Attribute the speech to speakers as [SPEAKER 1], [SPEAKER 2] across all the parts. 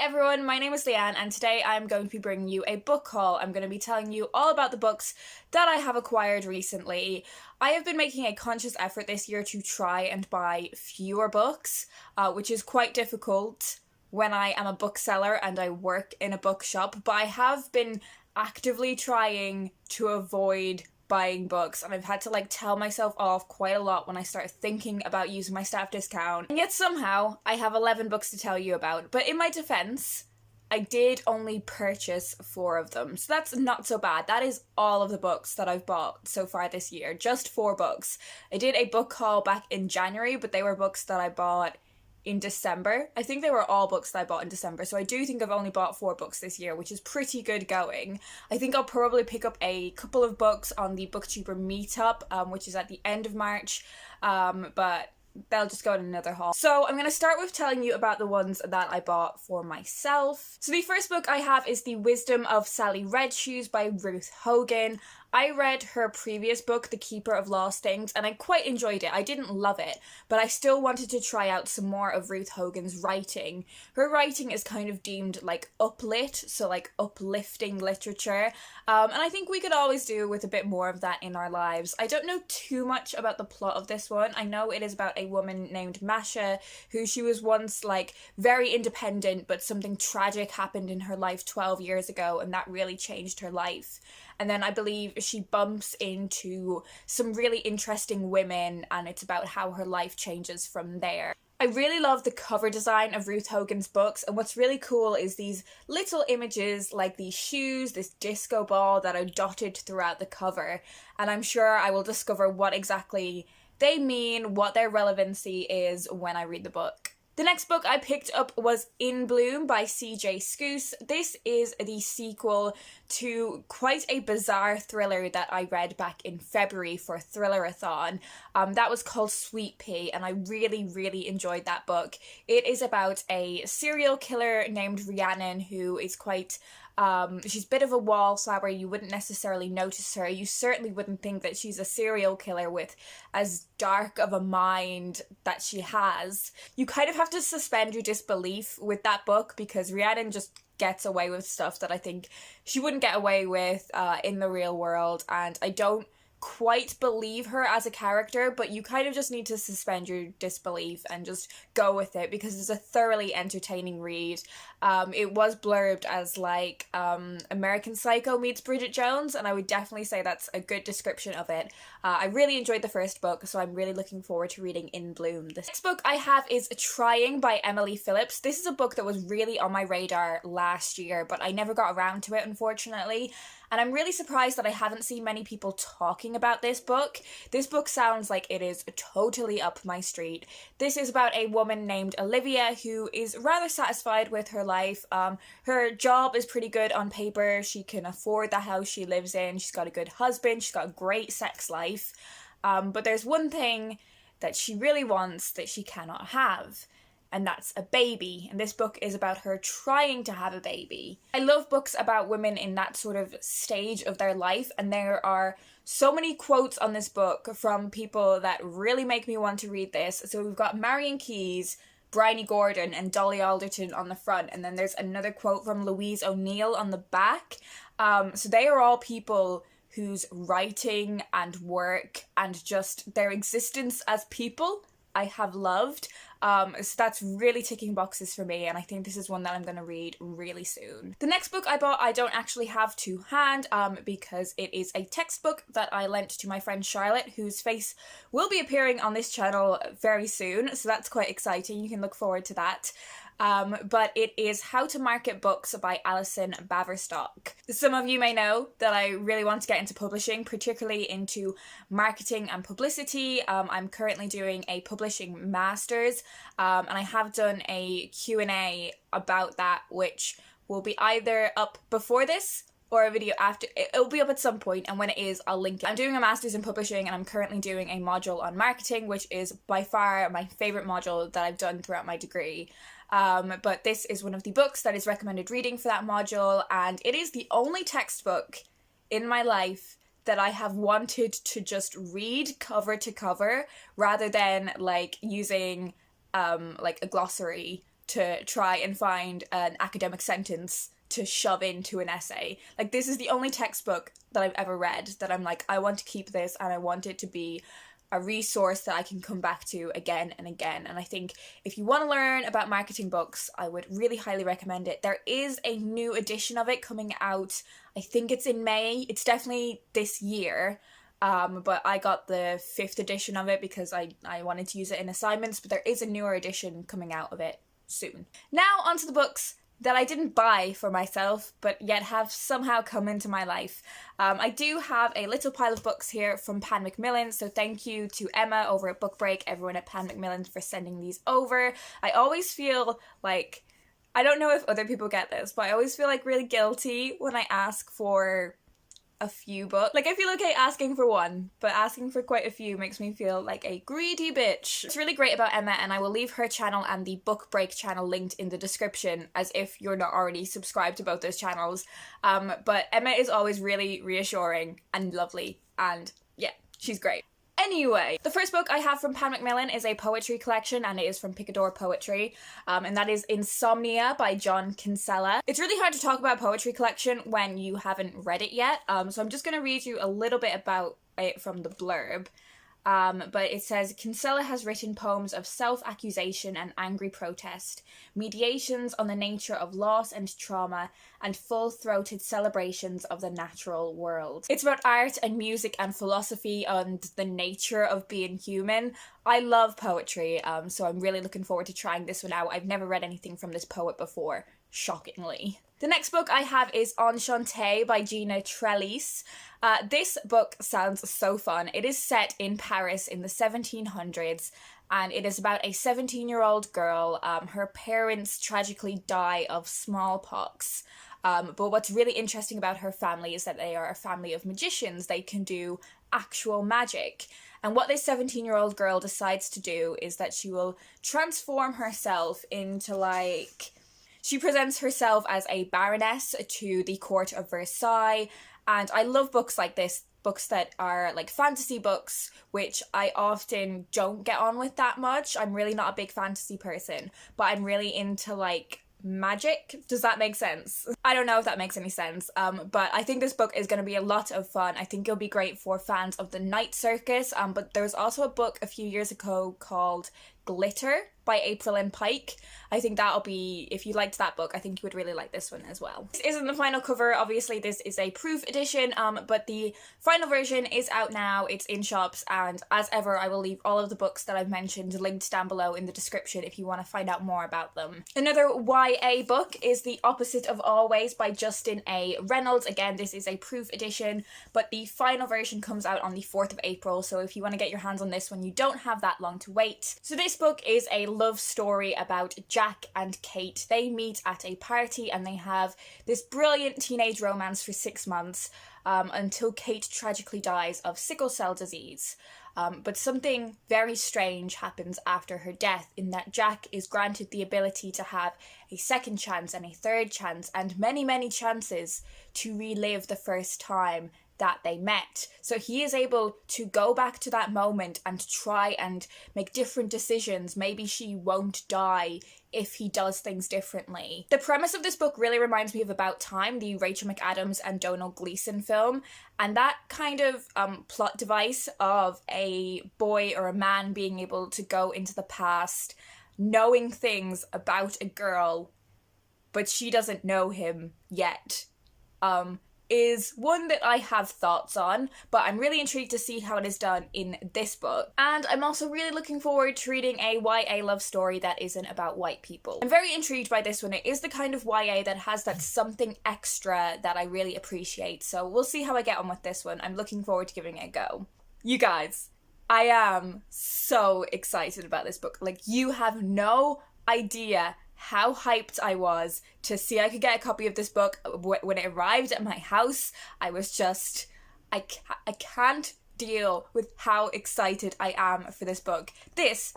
[SPEAKER 1] everyone, my name is Leanne and today I'm going to be bringing you a book haul. I'm going to be telling you all about the books that I have acquired recently. I have been making a conscious effort this year to try and buy fewer books, which is quite difficult when I am a bookseller and I work in a bookshop, but I have been actively trying to avoid buying books, and I've had to tell myself off quite a lot when I start thinking about using my staff discount. And yet somehow I have 11 books to tell you about. But in my defense, I did only purchase 4 of them, so that's not so bad. That is all of the books that I've bought so far this year, just 4 books. I did a book haul back in January, but they were books that I bought in December. I think they were all books that I bought in December, so I do think I've only bought 4 books this year, which is pretty good going. I think I'll probably pick up a couple of books on the BookTuber meetup, which is at the end of March, but they'll just go in another haul. So I'm going to start with telling you about the ones that I bought for myself. So the first book I have is The Wisdom of Sally Redshoes by Ruth Hogan. I read her previous book, The Keeper of Lost Things, and I quite enjoyed it. I didn't love it, but I still wanted to try out some more of Ruth Hogan's writing. Her writing is kind of deemed uplit, so uplifting literature, and I think we could always do with a bit more of that in our lives. I don't know too much about the plot of this one. I know it is about a woman named Masha, who she was once very independent, but something tragic happened in her life 12 years ago, and that really changed her life. And then I believe she bumps into some really interesting women, and it's about how her life changes from there. I really love the cover design of Ruth Hogan's books, and what's really cool is these little images like these shoes, this disco ball that are dotted throughout the cover, and I'm sure I will discover what exactly they mean, what their relevancy is when I read the book. The next book I picked up was In Bloom by C.J. Scoose. This is the sequel to quite a bizarre thriller that I read back in February for Thrillerathon. That was called Sweet Pea, and I really enjoyed that book. It is about a serial killer named Rhiannon who is quite she's a bit of a wallflower. You wouldn't necessarily notice her. You certainly wouldn't think that she's a serial killer with as dark of a mind that she has. You kind of have to suspend your disbelief with that book because Rhiannon just gets away with stuff that I think she wouldn't get away with in the real world, and I don't quite believe her as a character, but you kind of just need to suspend your disbelief and just go with it because it's a thoroughly entertaining read. It was blurbed as American Psycho meets Bridget Jones, and I would definitely say that's a good description of it. I really enjoyed the first book, so I'm really looking forward to reading In Bloom. The next book I have is Trying by Emily Phillips. This is a book that was really on my radar last year, but I never got around to it, unfortunately. And I'm really surprised that I haven't seen many people talking about this book. This book sounds like it is totally up my street. This is about a woman named Olivia who is rather satisfied with her life. Her job is pretty good on paper. She can afford the house she lives in. She's got a good husband. She's got a great sex life. But there's one thing that she really wants that she cannot have, and that's a baby. And this book is about her trying to have a baby. I love books about women in that sort of stage of their life, and there are so many quotes on this book from people that really make me want to read this. So we've got Marion Keyes, Bryony Gordon, and Dolly Alderton on the front, and then there's another quote from Louise O'Neill on the back. So they are all people whose writing and work and just their existence as people I have loved. So that's really ticking boxes for me, and I think this is one that I'm going to read really soon. The next book I bought I don't actually have to hand because it is a textbook that I lent to my friend Charlotte, whose face will be appearing on this channel very soon, so that's quite exciting. You can look forward to that. But it is How to Market Books by Alison Baverstock. Some of you may know that I really want to get into publishing, particularly into marketing and publicity. I'm currently doing a publishing master's, and I have done a Q&A about that, which will be either up before this or a video after. It'll be up at some point, and when it is, I'll link it. I'm doing a master's in publishing, and I'm currently doing a module on marketing, which is by far my favourite module that I've done throughout my degree. But this is one of the books that is recommended reading for that module, and it is the only textbook in my life that I have wanted to just read cover to cover rather than using a glossary to try and find an academic sentence to shove into an essay. Like, this is the only textbook that I've ever read that I'm like, I want to keep this and I want it to be a resource that I can come back to again and again. And I think if you want to learn about marketing books, I would really highly recommend it. There is a new edition of it coming out. I think it's in May. It's definitely this year. But I got the 5th edition of it because I wanted to use it in assignments, but there is a newer edition coming out of it soon. Now onto the books that I didn't buy for myself, but yet have somehow come into my life. I do have a little pile of books here from Pan Macmillan, so thank you to Emma over at Book Break, everyone at Pan Macmillan for sending these over. I always feel like, I don't know if other people get this, but I always feel like really guilty when I ask for a few books. Like, I feel okay asking for one, but asking for quite a few makes me feel like a greedy bitch. It's really great about Emma, and I will leave her channel and the Book Break channel linked in the description, as if you're not already subscribed to both those channels. But Emma is always really reassuring and lovely, and yeah, she's great. Anyway, the first book I have from Pan Macmillan is a poetry collection, and it is from Picador Poetry, and that is Insomnia by John Kinsella. It's really hard to talk about a poetry collection when you haven't read it yet, so I'm just going to read you a little bit about it from the blurb. But it says, Kinsella has written poems of self-accusation and angry protest, mediations on the nature of loss and trauma, and full-throated celebrations of the natural world. It's about art and music and philosophy and the nature of being human. I love poetry, so I'm really looking forward to trying this one out. I've never read anything from this poet before, shockingly. The next book I have is Enchantée by Gina Trellis. This book sounds so fun. It is set in Paris in the 1700s, and it is about a 17-year-old girl. Her parents tragically die of smallpox. But what's really interesting about her family is that they are a family of magicians. They can do actual magic. And what this 17-year-old girl decides to do is that she will transform herself into, like... She presents herself as a baroness to the court of Versailles, and I love books like this, books that are like fantasy books, which I often don't get on with that much. I'm really not a big fantasy person, but I'm really into like magic. Does that make sense? I don't know if that makes any sense, but I think this book is going to be a lot of fun. I think it'll be great for fans of the Night Circus, but there was also a book a few years ago called Glitter by April N. Pike. I think that'll be, if you liked that book, I think you would really like this one as well. This isn't the final cover, obviously this is a proof edition, but the final version is out now, it's in shops, and as ever I will leave all of the books that I've mentioned linked down below in the description if you want to find out more about them. Another YA book is The Opposite of Always by Justin A. Reynolds. Again, this is a proof edition, but the final version comes out on the 4th of April, so if you want to get your hands on this one, you don't have that long to wait. So this book is a love story about Jack and Kate. They meet at a party and they have this brilliant teenage romance for 6 months until Kate tragically dies of sickle cell disease. But something very strange happens after her death, in that Jack is granted the ability to have a second chance and a third chance and many, many chances to relive the first time that they met. So he is able to go back to that moment and try and make different decisions. Maybe she won't die if he does things differently. The premise of this book really reminds me of About Time, the Rachel McAdams and Domhnall Gleeson film, and that kind of plot device of a boy or a man being able to go into the past, knowing things about a girl, but she doesn't know him yet, is one that I have thoughts on, but I'm really intrigued to see how it is done in this book. And I'm also really looking forward to reading a YA love story that isn't about white people. I'm very intrigued by this one. It is the kind of YA that has that something extra that I really appreciate, so we'll see how I get on with this one. I'm looking forward to giving it a go. You guys, I am so excited about this book. Like, you have no idea how hyped I was to see I could get a copy of this book. When it arrived at my house, I was just, I can't deal with how excited I am for this book. This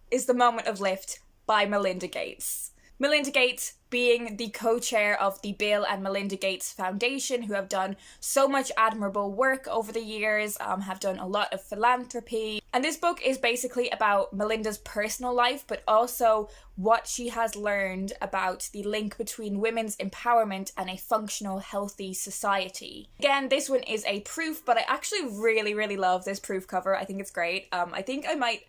[SPEAKER 1] is The Moment of Lift by Melinda Gates. Melinda Gates being the co-chair of the Bill and Melinda Gates Foundation, who have done so much admirable work over the years, have done a lot of philanthropy. And this book is basically about Melinda's personal life, but also what she has learned about the link between women's empowerment and a functional, healthy society. Again, this one is a proof, but I actually really love this proof cover. I think it's great. I think I might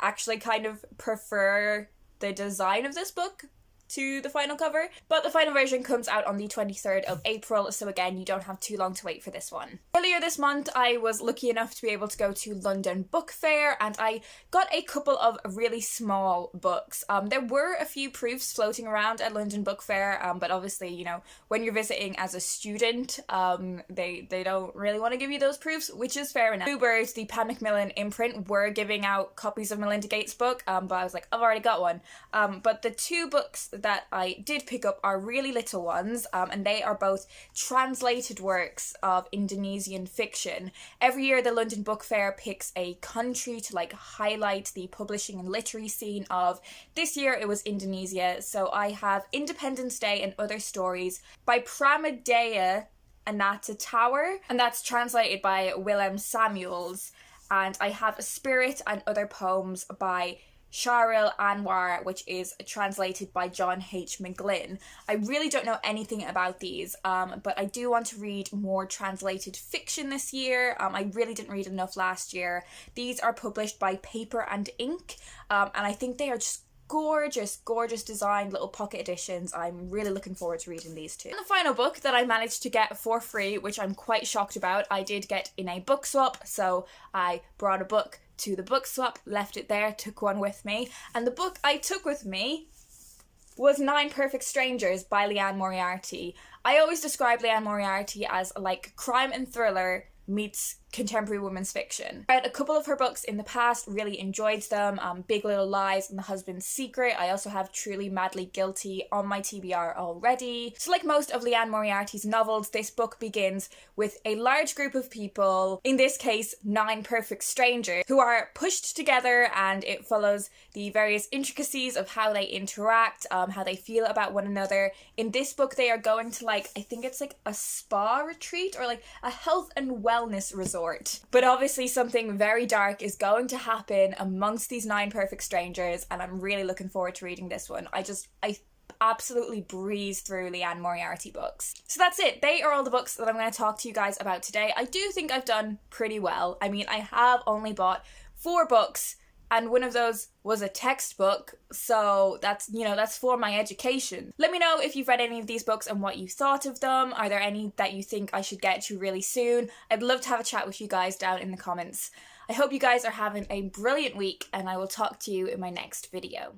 [SPEAKER 1] actually kind of prefer the design of this book to the final cover, but the final version comes out on the 23rd of April, so again, you don't have too long to wait for this one. Earlier this month, I was lucky enough to be able to go to London Book Fair, and I got a couple of really small books. There were a few proofs floating around at London Book Fair, but obviously, you know, when you're visiting as a student, they don't really want to give you those proofs, which is fair enough. Bluebird, the Pan Macmillan imprint, were giving out copies of Melinda Gates' book, but I was like, I've already got one. But the two books that I did pick up are really little ones, and they are both translated works of Indonesian fiction. Every year the London Book Fair picks a country to like highlight the publishing and literary scene of. This year it was Indonesia, so I have Independence Day and Other Stories by Pramadea Anata Tower, and that's translated by Willem Samuels. And I have Spirit and Other Poems by Shahril Anwar, which is translated by John H. McGlynn. I really don't know anything about these, but I do want to read more translated fiction this year. I really didn't read enough last year. These are published by Paper and Ink, and I think they are just gorgeous designed little pocket editions. I'm really looking forward to reading these too. And the final book that I managed to get for free, which I'm quite shocked about, I did get in a book swap, so I brought a book to the book swap, left it there, took one with me, and the book I took with me was 9 Perfect Strangers by Leanne Moriarty. I always describe Leanne Moriarty as like crime and thriller meets contemporary women's fiction. I read a couple of her books in the past, really enjoyed them. Big Little Lies and The Husband's Secret. I also have Truly Madly Guilty on my TBR already. So like most of Leanne Moriarty's novels, this book begins with a large group of people, in this case 9 perfect strangers, who are pushed together, and it follows the various intricacies of how they interact, how they feel about one another. In this book they are going to like, I think it's like a spa retreat or like a health and wellness resort. But obviously something very dark is going to happen amongst these 9 perfect strangers, and I'm really looking forward to reading this one. I absolutely breeze through Leanne Moriarty books. So that's it. They are all the books that I'm going to talk to you guys about today. I do think I've done pretty well. I mean, I have only bought 4 books, and one of those was a textbook, so that's, you know, that's for my education. Let me know if you've read any of these books and what you thought of them. Are there any that you think I should get to really soon? I'd love to have a chat with you guys down in the comments. I hope you guys are having a brilliant week, and I will talk to you in my next video.